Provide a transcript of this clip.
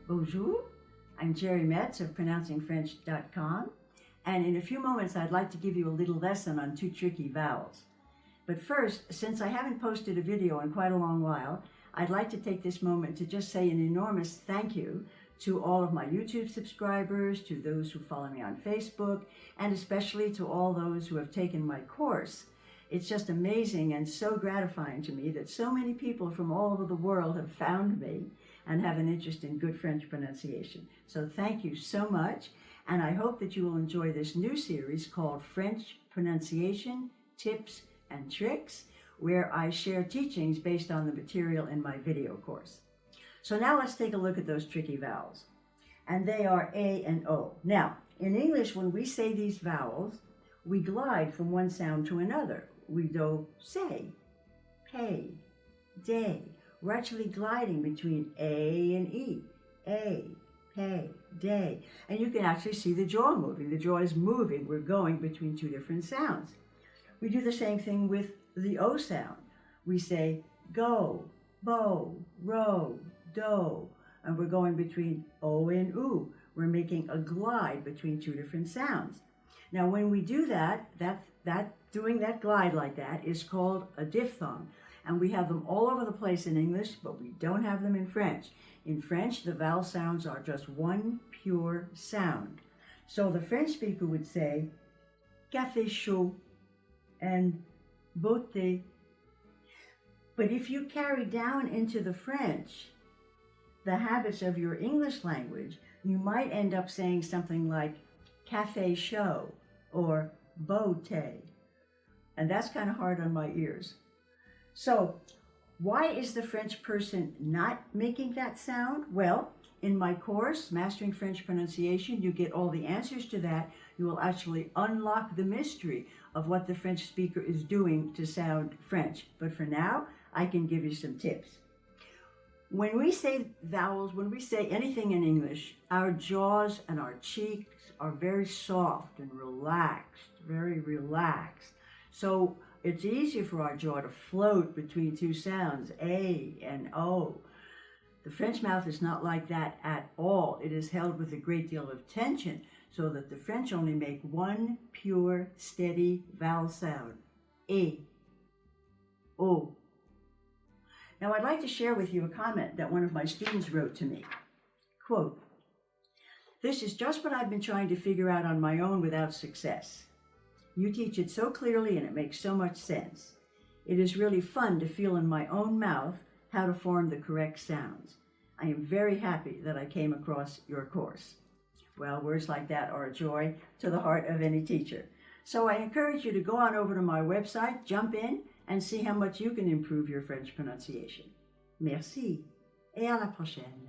Bonjour, I'm Geri Metz of PronouncingFrench.com, and in a few moments I'd like to give you a little lesson on 2 tricky vowels. But first, since I haven't posted a video in quite a long while, I'd like to take this moment to just say an enormous thank you to all of my YouTube subscribers, to those who follow me on Facebook, and especially to all those who have taken my course. It's just amazing and so gratifying to me that so many people from all over the world have found me and have an interest in good French pronunciation. So thank you so much, and I hope that you will enjoy this new series called French Pronunciation, Tips and Tricks, where I share teachings based on the material in my video course. So now let's take a look at those tricky vowels. And they are A and O. Now, in English, when we say these vowels, we glide from one sound to another. We do say, pay, day. We're actually gliding between A and E. A, pay, day. And you can actually see the jaw moving. The jaw is moving. We're going between 2 different sounds. We do the same thing with the O sound. We say go, bo, ro, do, and we're going between O and U. We're making a glide between 2 different sounds. Now, when we do doing that glide like that is called a diphthong, and we have them all over the place in English, but we don't have them in French. In French, the vowel sounds are just one pure sound. So the French speaker would say café chaud and beauté. But if you carry down into the French the habits of your English language, you might end up saying something like café chaud or beauté. And that's kind of hard on my ears. So why is the French person not making that sound? Well, in my course, Mastering French Pronunciation, you get all the answers to that. You will actually unlock the mystery of what the French speaker is doing to sound French. But for now, I can give you some tips. When we say vowels, when we say anything in English, our jaws and our cheeks are very soft and relaxed, very relaxed. So it's easier for our jaw to float between 2 sounds, A and O. The French mouth is not like that at all. It is held with a great deal of tension, so that the French only make one pure, steady vowel sound, A, O. Now, I'd like to share with you a comment that one of my students wrote to me. Quote, "This is just what I've been trying to figure out on my own without success. You teach it so clearly and it makes so much sense. It is really fun to feel in my own mouth how to form the correct sounds. I am very happy that I came across your course." Well, words like that are a joy to the heart of any teacher. So I encourage you to go on over to my website, jump in, and see how much you can improve your French pronunciation. Merci, et à la prochaine.